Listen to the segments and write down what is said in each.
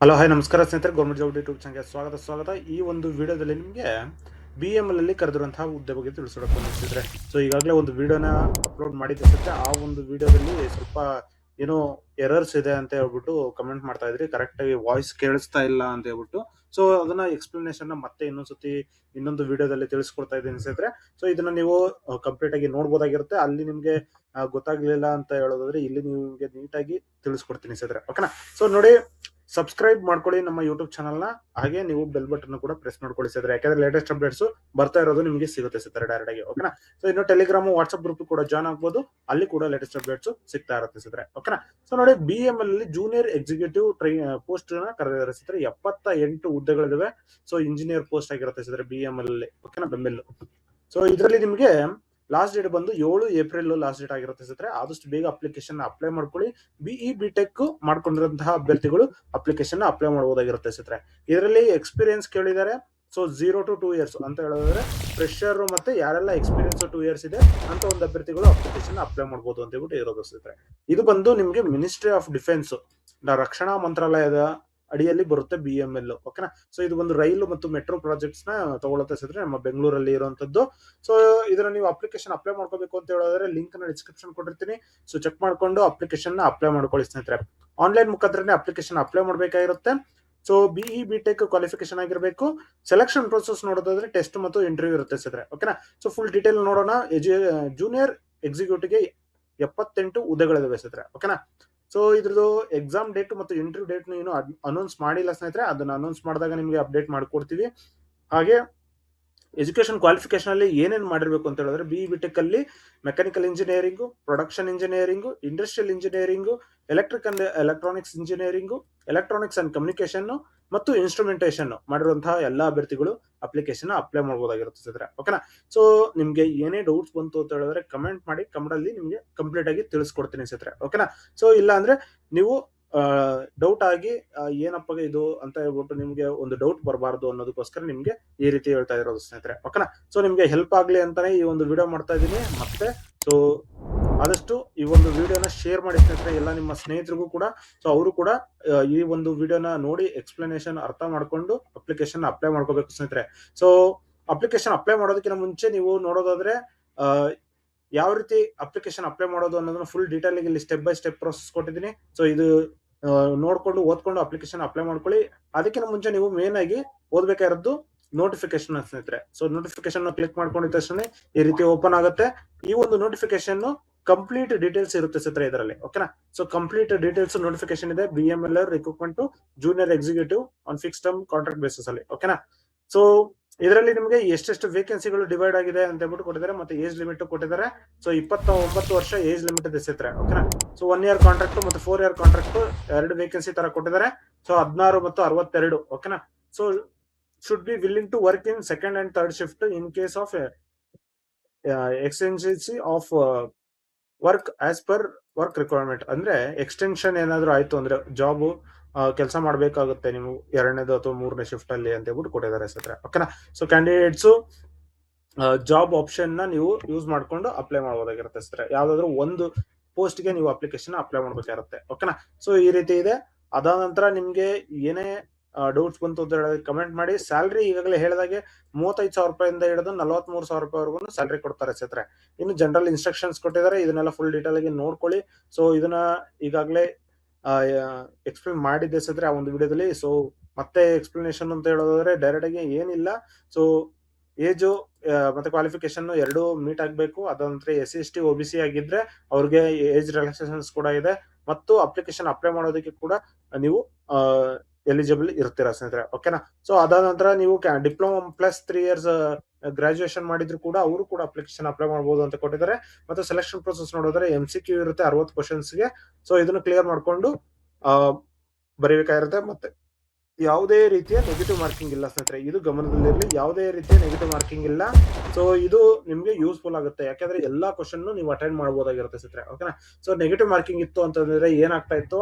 Hello hi ನಮಸ್ಕಾರ ಸ್ನೇಹಿತರೆ, government job YouTube ಚಾನಲ್ಗೆ ಸ್ವಾಗತ. ಈ ಒಂದು ವಿಡಿಯೋದಲ್ಲಿ ನಿಮಗೆ BML ಅಲ್ಲಿ ಕರೆದಿರುವಂತಹ ಹುದ್ದೆ ಬಗ್ಗೆ ತಿಳಿಸೋಕೆ ಬಂದಿಸಿದ್ರೆ, ಸೊ ಈಗಾಗಲೇ ಒಂದು ವಿಡಿಯೋನ ಅಪ್ಲೋಡ್ ಮಾಡಿದ್ದೆ ಸ್ನೇಹಿತರೆ. ಆ ಒಂದು ವಿಡಿಯೋದಲ್ಲಿ ಸ್ವಲ್ಪ ಏನೋ ಎರರ್ಸ್ ಇದೆ ಅಂತ ಹೇಳ್ಬಿಟ್ಟು ಕಮೆಂಟ್ ಮಾಡ್ತಾ ಇದ್ರಿ, ಕರೆಕ್ಟ್ ಆಗಿ ವಾಯ್ಸ್ ಕೇಳಿಸ್ತಾ ಇಲ್ಲ ಅಂತ ಹೇಳ್ಬಿಟ್ಟು. ಸೊ ಅದನ್ನ ಎಕ್ಸ್ಪ್ಲನೇಷನ್ ಮತ್ತೆ ಇನ್ನೊಂದ್ಸತಿ ಇನ್ನೊಂದು ವಿಡಿಯೋದಲ್ಲಿ ತಿಳಿಸ್ಕೊಡ್ತಾ ಇದ್ದೀನಿ ಸ್ನೇಹಿತರೆ. ಸೊ ಇದನ್ನ ನೀವು ಕಂಪ್ಲೀಟ್ ಆಗಿ ನೋಡ್ಬೋದಾಗಿರುತ್ತೆ. ಅಲ್ಲಿ ನಿಮ್ಗೆ ಗೊತ್ತಾಗ್ಲಿಲ್ಲ ಅಂತ ಹೇಳೋದಾದ್ರೆ ಇಲ್ಲಿ ನಿಮ್ಗೆ ನೀಟಾಗಿ ತಿಳಿಸ್ಕೊಡ್ತೀನಿ ಸ್ನೇಹಿತರೆ, ಓಕೆನಾ. ಸೊ ನೋಡಿ, ಸಬ್ಸ್ಕ್ರೈಬ್ ಮಾಡ್ಕೊಳ್ಳಿ ನಮ್ಮ ಯೂಟ್ಯೂಬ್ ಚಾನಲ್ ನ, ಹಾಗೆ ನೀವು ಬೆಲ್ ಬಟನ್ ಕೂಡ ಪ್ರೆಸ್ ಮಾಡ್ಕೊಳ್ಳಿ ಸ್ನೇಹಿತರೆ, ಯಾಕಂದ್ರೆ ಲೇಟೆಸ್ಟ್ ಅಪ್ಡೇಟ್ಸ್ ಬರ್ತಾ ಇರೋದು ನಿಮಗೆ ಸಿಗುತ್ತೆ ಸ್ನೇಹಿತರೆ ಡೈರೆಕ್ಟ್ ಆಗಿ, ಓಕೆನಾ. ಸೊ ಇನ್ನು ಟೆಲಿಗ್ರಾಮ್ ವಾಟ್ಸ್ಆಪ್ ಗ್ರೂಪ್ ಕೂಡ ಜಾಯ್ನ್ ಆಗ್ಬೋದು, ಅಲ್ಲಿ ಕೂಡ ಲೇಟೆಸ್ಟ್ ಅಪ್ಡೇಟ್ಸ್ ಸಿಗ್ತಾ ಇರುತ್ತೆ ಸ್ನೇಹಿತರೆ, ಓಕೆನಾ. ಸೊ ನೋಡಿ, BML ಅಲ್ಲಿ ಜೂನಿಯರ್ ಎಕ್ಸಿಕ್ಯೂಟಿವ್ ಪೋಸ್ಟ್ ನ ಕರೆದಿದ್ದಾರೆ ಸ್ನೇಹಿತರೆ. 78 ಹುದ್ದೆಗಳಿವೆ. ಸೊ ಇಂಜಿನಿಯರ್ ಪೋಸ್ಟ್ ಆಗಿರುತ್ತೆ ಸ್ನೇಹಿತರೆ BML ಅಲ್ಲಿ, ಓಕೆನಾ, ಬೆಂಬೆಲ್. ಸೊ ಇದರಲ್ಲಿ ನಿಮಗೆ ಲಾಸ್ಟ್ ಡೇಟ್ ಬಂದು 7 ಏಪ್ರಿಲ್ ಲಾಸ್ಟ್ ಡೇಟ್ ಆಗಿರುತ್ತೆ ಸ್ನೇಹಿತರೆ. ಆದಷ್ಟು ಬೇಗ ಅಪ್ಲಿಕೇಶನ್ ಅಪ್ಲೈ ಮಾಡ್ಕೊಳ್ಳಿ. BE BTech ಮಾಡ್ಕೊಂಡಿರುವಂತಹ ಅಭ್ಯರ್ಥಿಗಳು ಅಪ್ಲಿಕೇಶನ್ ಅಪ್ಲೈ ಮಾಡಬಹುದಾಗಿರುತ್ತೆ ಸ್ನೇಹಿತರೆ. ಇದರಲ್ಲಿ ಎಕ್ಸ್ಪೀರಿಯನ್ಸ್ ಕೇಳಿದ್ದಾರೆ. ಸೊ 0 to 2 years ಅಂತ ಹೇಳಿದ್ರೆ ಫ್ರೆಶರ್ ಮತ್ತೆ ಯಾರೆಲ್ಲ ಎಕ್ಸ್ಪೀರಿಯನ್ಸ್ 2 years ಇದೆ ಅಂತ ಒಂದು ಅಭ್ಯರ್ಥಿಗಳು ಅಪ್ಲಿಕೇಶನ್ ಅಪ್ಲೈ ಮಾಡಬಹುದು ಅಂತ ಹೇಳ್ಬಿಟ್ಟು ಇರೋದು ಸ್ನೇಹಿತರೆ. ಇದು ಬಂದು ನಿಮಗೆ ಮಿನಿಸ್ಟ್ರಿ ಆಫ್ ಡಿಫೆನ್ಸ್, ರಕ್ಷಣಾ ಮಂತ್ರಾಲಯದ ಅಡಿಯಲ್ಲಿ ಬರುತ್ತೆ BML, ಓಕೆನಾ. ಸೊ ಇದು ಒಂದು ರೈಲು ಮತ್ತು ಮೆಟ್ರೋ ಪ್ರಾಜೆಕ್ಟ್ಸ್ ನ ತಗೊಳುತ್ತೆ ಸ್ನೇಹಿತರೆ, ನಮ್ಮ ಬೆಂಗಳೂರಲ್ಲಿ ಇರುವಂತದ್ದು. ಸೊ ಇದನ್ನ ನೀವು ಅಪ್ಲಿಕೇಶನ್ ಅಪ್ಲೈ ಮಾಡ್ಕೋಬೇಕು ಅಂತ ಹೇಳಿದ್ರೆ ಲಿಂಕ್ ನ ಡಿಸ್ಕ್ರಿಪ್ಷನ್ ಕೊಟ್ಟಿರ್ತೀನಿ. ಸೊ ಚೆಕ್ ಮಾಡ್ಕೊಂಡು ಅಪ್ಲಿಕೇಶನ್ ಅಪ್ಲೈ ಮಾಡ್ಕೊಳ್ಳಿ ಸ್ನೇಹಿತರೆ. ಆನ್ಲೈನ್ ಮುಖಾಂತರನೇ ಅಪ್ಲಿಕೇಶನ್ ಅಪ್ಲೈ ಮಾಡಬೇಕಾಗಿರುತ್ತೆ. ಸೊ BE BTech ಕ್ವಾಲಿಫಿಕೇಶನ್ ಆಗಿರಬೇಕು. ಸೆಲೆಕ್ಷನ್ ಪ್ರೋಸೆಸ್ ನೋಡೋದಾದ್ರೆ ಟೆಸ್ಟ್ ಮತ್ತು ಇಂಟರ್ವ್ಯೂ ಇರುತ್ತೆ ಸ್ನೇಹಿತರೆ, ಓಕೆನಾ. ಸೊ ಫುಲ್ ಡೀಟೇಲ್ ನೋಡೋಣ. ಜೂನಿಯರ್ ಎಕ್ಸಿಕ್ಯೂಟಿವ್ಗೆ 78 ಹುದ್ದೆಗಳಿವೆ ಸ್ನೇಹಿತರೆ, ಓಕೆನಾ. ಸೊ ಇದ್ರದ್ದು ಎಕ್ಸಾಮ್ ಡೇಟ್ ಮತ್ತು ಇಂಟರ್ವ್ಯೂ ಡೇಟ್ ಏನು ಅನೌನ್ಸ್ ಮಾಡಿಲ್ಲ ಸ್ನೇಹಿತರೆ. ಅದನ್ನ ಅನೌನ್ಸ್ ಮಾಡಿದಾಗ ನಿಮಗೆ ಅಪ್ಡೇಟ್ ಮಾಡ್ಕೊಡ್ತೀವಿ. ಹಾಗೆ ಎಜುಕೇಶನ್ ಕ್ವಾಲಿಫಿಕೇಶನ್ ಅಲ್ಲಿ ಏನೇನು ಮಾಡಿರ್ಬೇಕು ಅಂತ ಹೇಳಿದ್ರೆ, BE BTech ಅಲ್ಲಿ mechanical engineering, production engineering, industrial engineering, electric and electronics engineering, electronics and communication ಮತ್ತು ಇನ್ಸ್ಟ್ರುಮೆಂಟೇಶನ್ ಮಾಡಿರುವಂತಹ ಎಲ್ಲಾ ಅಭ್ಯರ್ಥಿಗಳು ಅಪ್ಲಿಕೇಶನ್ ಅಪ್ಲೈ ಮಾಡಬಹುದಾಗಿರುತ್ತೆ ಸ್ನೇಹಿತರೆ, ಓಕೆನಾ. ಸೊ ನಿಮ್ಗೆ ಏನೇ ಡೌಟ್ಸ್ ಬಂತು ಅಂತ ಹೇಳಿದ್ರೆ ಕಮೆಂಟ್ ಮಾಡಿ, ಕಮೆಂಟ್ ನಿಮ್ಗೆ ಕಂಪ್ಲೀಟ್ ಆಗಿ ತಿಳಿಸ್ಕೊಡ್ತೀನಿ ಸ್ನೇಹಿತರೆ, ಓಕೆನಾ. ಸೊ ಇಲ್ಲ ಅಂದ್ರೆ ನೀವು ಡೌಟ್ ಆಗಿ ಏನಪ್ಪ ಇದು ಅಂತ ಹೇಳ್ಬಿಟ್ಟು ನಿಮ್ಗೆ ಒಂದು ಡೌಟ್ ಬರಬಾರ್ದು ಅನ್ನೋದಕ್ಕೋಸ್ಕರ ನಿಮ್ಗೆ ಈ ರೀತಿ ಹೇಳ್ತಾ ಇರೋದು ಸ್ನೇಹಿತರೆ, ಓಕೆನಾ. ಸೊ ನಿಮ್ಗೆ ಹೆಲ್ಪ್ ಆಗ್ಲಿ ಅಂತಾನೆ ಈ ಒಂದು ವಿಡಿಯೋ ಮಾಡ್ತಾ ಇದ್ದೀನಿ ಮತ್ತೆ. ಸೊ ಆದಷ್ಟು ಈ ಒಂದು ವಿಡಿಯೋನ ಶೇರ್ ಮಾಡಿ ಸ್ನೇಹಿತರೆ, ಎಲ್ಲ ನಿಮ್ಮ ಸ್ನೇಹಿತರಿಗೂ ಕೂಡ. ಸೊ ಅವರು ಕೂಡ ಈ ಒಂದು ವಿಡಿಯೋನ ನೋಡಿ ಎಕ್ಸ್ಪ್ಲನೇಷನ್ ಅರ್ಥ ಮಾಡ್ಕೊಂಡು ಅಪ್ಲಿಕೇಶನ್ ಅಪ್ಲೈ ಮಾಡ್ಕೋಬೇಕು ಸ್ನೇಹಿತರೆ. ಸೊ ಅಪ್ಲಿಕೇಶನ್ ಅಪ್ಲೈ ಮಾಡೋದಕ್ಕಿಂತ ಮುಂಚೆ ನೀವು ನೋಡೋದಾದ್ರೆ ಯಾವ ರೀತಿ ಅಪ್ಲಿಕೇಶನ್ ಅಪ್ಲೈ ಮಾಡೋದು ಅನ್ನೋದನ್ನ ಫುಲ್ ಡೀಟೇಲ್ ಇಲ್ಲಿ ಸ್ಟೆಪ್ ಬೈ ಸ್ಟೆಪ್ ಪ್ರೋಸೆಸ್ ಕೊಟ್ಟಿದ್ದೀನಿ. ಸೊ ಇದು ನೋಡ್ಕೊಂಡು ಓದ್ಕೊಂಡು ಅಪ್ಲಿಕೇಶನ್ ಅಪ್ಲೈ ಮಾಡ್ಕೊಳ್ಳಿ. ಅದಕ್ಕಿಂತ ಮುಂಚೆ ನೀವು ಮೇನ್ ಆಗಿ ಓದ್ಬೇಕಾಗಿರೋದು ನೋಟಿಫಿಕೇಶನ್ ಸ್ನೇಹಿತರೆ. ಸೊ ನೋಟಿಫಿಕೇಶನ್ ಕ್ಲಿಕ್ ಮಾಡ್ಕೊಂಡಿದ ತಕ್ಷಣ ಈ ರೀತಿ ಓಪನ್ ಆಗುತ್ತೆ. ಈ ಒಂದು ನೋಟಿಫಿಕೇಶನ್ ಕಂಪ್ಲೀಟ್ ಡೀಟೇಲ್ಸ್ ಇರುತ್ತೆ ಸ್ನೇಹಿತರೆ ಇದರಲ್ಲಿ, ಓಕೆನಾ. ಸೊ ಕಂಪ್ಲೀಟ್ ಡೀಟೇಲ್ಸ್ ನೋಟಿಫಿಕೇಶನ್ ಇದೆ. BML recruitment junior executive on fix term contract basis ಅಲ್ಲಿ, ಓಕೆನಾ. ಸೊ ಇದರಲ್ಲಿ ನಿಮಗೆ ಎಷ್ಟೆಷ್ಟು ವೇಕೆನ್ಸಿಗಳು ಡಿವೈಡ್ ಆಗಿದೆ ಅಂತ ಹೇಳ್ಬಿಟ್ಟು ಕೊಟ್ಟಿದ್ದಾರೆ, ಮತ್ತೆ ಏಜ್ ಲಿಮಿಟ್ ಕೊಟ್ಟಿದ್ದಾರೆ. ಸೊ 29 ವರ್ಷ ಏಜ್ ಲಿಮಿಟ್ ಇದೆ ಸ್ನೇಹಿತರೆ, ಓಕೆನಾ. ಸೊ 1 year ಕಾಂಟ್ರಾಕ್ಟ್ ಮತ್ತು 4 year ಕಾಂಟ್ರಾಕ್ಟ್ 2 ವೇಕೆನ್ಸಿ ತರ ಕೊಟ್ಟಿದ್ದಾರೆ. ಸೊ 16 ಮತ್ತು 62, ಓಕೆನಾ. So should be willing to work in second and third shift in case of exigency of work as per work requirement. ಅಂದ್ರೆ ಎಕ್ಸ್ಟೆನ್ಷನ್ ಏನಾದ್ರು ಆಯ್ತು ಅಂದ್ರೆ ಜಾಬ್ ಕೆಲಸ ಮಾಡ್ಬೇಕಾಗುತ್ತೆ ನೀವು 2ನೇದು ಅಥವಾ 3ನೇ ಶಿಫ್ಟ್ ಅಲ್ಲಿ ಅಂತ ಹೇಳ್ಬಿಟ್ಟು ಕೊಟ್ಟಿದ್ದಾರೆ ಸ್ನೇಹಿತರೆ, ಓಕೆನಾ. ಸೊ ಕ್ಯಾಂಡಿಡೇಟ್ಸ್ ಜಾಬ್ ಆಪ್ಷನ್ ನ ನೀವು ಯೂಸ್ ಮಾಡ್ಕೊಂಡು ಅಪ್ಲೈ ಮಾಡಬಹುದಾಗಿರುತ್ತೆ ಸ್ನೇಹಿತರೆ. ಯಾವ್ದಾದ್ರು ಒಂದು ಪೋಸ್ಟ್ ಗೆ ನೀವು ಅಪ್ಲಿಕೇಶನ್ ಅಪ್ಲೈ ಮಾಡ್ಬೇಕಾಗಿರುತ್ತೆ, ಓಕೆನಾ. ಸೊ ಈ ರೀತಿ ಇದೆ. ಅದಾದ ನಂತರ ನಿಮ್ಗೆ ಏನೇ ಡೌಟ್ಸ್ ಬಂತು ಅಂತ ಹೇಳಿದ್ರೆ ಕಮೆಂಟ್ ಮಾಡಿ. ಸ್ಯಾಲ್ರಿ ಈಗಾಗಲೇ ಹೇಳಿದಾಗೆ 35,000 ರೂಪಾಯಿಂದ ಹಿಡಿದು 43,000 ರೂಪಾಯಿವರೆಗೂ ಸ್ಯಾಲ್ರಿ ಕೊಡ್ತಾರೆ ಸ್ನೇಹಿತರೆ. ಇನ್ನು ಜನರಲ್ ಇನ್ಸ್ಟ್ರಕ್ಷನ್ಸ್ ಕೊಟ್ಟಿದ್ದಾರೆ, ಇದನ್ನೆಲ್ಲ ಫುಲ್ ಡೀಟೇಲ್ ಆಗಿ ನೋಡ್ಕೊಳ್ಳಿ. ಸೊ ಇದನ್ನ ಈಗಾಗಲೇ ಎಕ್ಸ್ಪ್ಲೇನ್ ಮಾಡಿದ್ದೆ ಸ್ನೇಹಿತರೆ ಆ ಒಂದು ವಿಡಿಯೋದಲ್ಲಿ. ಸೊ ಮತ್ತೆ ಎಕ್ಸ್ಪ್ಲನೇಷನ್ ಅಂತ ಹೇಳೋದಾದ್ರೆ ಡೈರೆಕ್ಟ್ ಆಗಿ ಏನಿಲ್ಲ. ಸೊ ಏಜು ಮತ್ತೆ ಕ್ವಾಲಿಫಿಕೇಶನ್ ಎರಡು ಮೀಟ್ ಆಗ್ಬೇಕು. ಅದಾದ ನಂತರ SC ST OBC ಆಗಿದ್ರೆ ಅವ್ರಿಗೆ ಏಜ್ ರಿಲ್ಯಾಕ್ಸೇಷನ್ಸ್ ಕೂಡ ಇದೆ, ಮತ್ತು ಅಪ್ಲಿಕೇಶನ್ ಅಪ್ಲೈ ಮಾಡೋದಕ್ಕೆ ಕೂಡ ನೀವು ಎಲಿಜಿಬಲ್ ಇರ್ತೀರಾ ಸ್ನೇಹಿತರೆ, ಓಕೆನಾ. ಸೊ ಅದಾದ ನಂತರ ನೀವು ಡಿಪ್ಲೊಮಾ ಪ್ಲಸ್ 3 years ಗ್ರಾಜುಯೇಷನ್ ಮಾಡಿದ್ರು ಕೂಡ ಅವರು ಕೂಡ ಅಪ್ಲಿಕೇಶನ್ ಅಪ್ಲೈ ಮಾಡಬಹುದು ಅಂತ ಕೊಟ್ಟಿದ್ದಾರೆ. ಮತ್ತೆ ಸೆಲೆಕ್ಷನ್ ಪ್ರೊಸೆಸ್ ನೋಡಿದ್ರೆ MCQ ಇರುತ್ತೆ 60 ಕ್ವಶನ್ಸ್ಗೆ. ಸೊ ಇದನ್ನು ಕ್ಲಿಯರ್ ಮಾಡ್ಕೊಂಡು ಬರೀಬೇಕಾಗಿರುತ್ತೆ. ಮತ್ತೆ ಯಾವುದೇ ರೀತಿಯ ನೆಗೆಟಿವ್ ಮಾರ್ಕಿಂಗ್ ಇಲ್ಲ ಸ್ನೇಹಿತರೆ, ಇದು ಗಮನದಲ್ಲಿರಲಿ. ಯಾವುದೇ ರೀತಿಯ ನೆಗೆಟಿವ್ ಮಾರ್ಕಿಂಗ್ ಇಲ್ಲ. ಸೊ ಇದು ನಿಮ್ಗೆ ಯೂಸ್ಫುಲ್ ಆಗುತ್ತೆ, ಯಾಕಂದ್ರೆ ಎಲ್ಲಾ ಕ್ವಶನ್ ನೀವು ಅಟೆಂಡ್ ಮಾಡಬಹುದಾಗಿರುತ್ತೆ ಸ್ನೇಹಿತರೆ, ಓಕೆನಾ. ಸೊ ನೆಗೆಟಿವ್ ಮಾರ್ಕಿಂಗ್ ಇತ್ತು ಅಂತಂದ್ರೆ ಏನಾಗ್ತಾ ಇತ್ತು,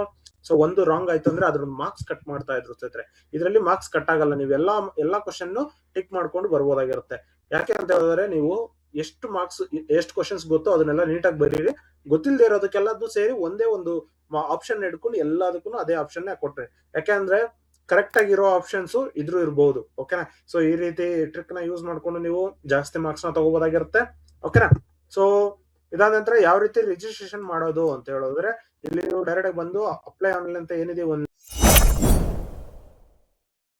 ಸೊ ಒಂದು ರಾಂಗ್ ಆಯ್ತು ಅಂದ್ರೆ ಅದ್ರ ಮಾರ್ಕ್ಸ್ ಕಟ್ ಮಾಡ್ತಾ ಇದ್ರು ಸ್ನೇಹಿತರೆ. ಇದರಲ್ಲಿ ಮಾರ್ಕ್ಸ್ ಕಟ್ ಆಗಲ್ಲ, ನೀವು ಎಲ್ಲಾ ಕ್ವಶನ್ ಟಿಕ್ ಮಾಡ್ಕೊಂಡು ಬರ್ಬೋದಾಗಿರುತ್ತೆ. ಯಾಕೆ ಅಂತ ಹೇಳಿದ್ರೆ ನೀವು ಎಷ್ಟು ಕ್ವಶನ್ಸ್ ಗೊತ್ತೋ ಅದನ್ನೆಲ್ಲ ನೀಟಾಗಿ ಬರೀರಿ. ಗೊತ್ತಿಲ್ಲದೆ ಇರೋದಕ್ಕೆಲ್ಲದೂ ಸೇರಿ ಒಂದೇ ಒಂದು ಆಪ್ಷನ್ ಹಿಡ್ಕೊಂಡು ಎಲ್ಲದಕ್ಕೂ ಅದೇ ಆಪ್ಷನ್ ಕೊಟ್ರೆ. ಯಾಕೆಂದ್ರೆ ಕರೆಕ್ಟ್ ಆಗಿರೋ ಆಪ್ಷನ್ಸ್ ಇದ್ರೂ ಇರಬಹುದು. ಓಕೆನಾ? ಸೊ ಈ ರೀತಿ ಟ್ರಿಕ್ ನ ಯೂಸ್ ಮಾಡ್ಕೊಂಡು ನೀವು ಜಾಸ್ತಿ ಮಾರ್ಕ್ಸ್ ನ ತಗೋಬಹುದಾಗಿರುತ್ತೆ. ಓಕೆನಾ? ಸೊ ಇದಾದ ನಂತರ ಯಾವ ರೀತಿ ರಿಜಿಸ್ಟ್ರೇಷನ್ ಮಾಡೋದು ಅಂತ ಹೇಳಿದ್ರೆ, ಇಲ್ಲಿ ನೀವು ಡೈರೆಕ್ಟ್ ಆಗಿ ಬಂದು ಅಪ್ಲೈ ಆನ್ಲೈನ್ ಅಂತ ಏನಿದೆ ಒಂದು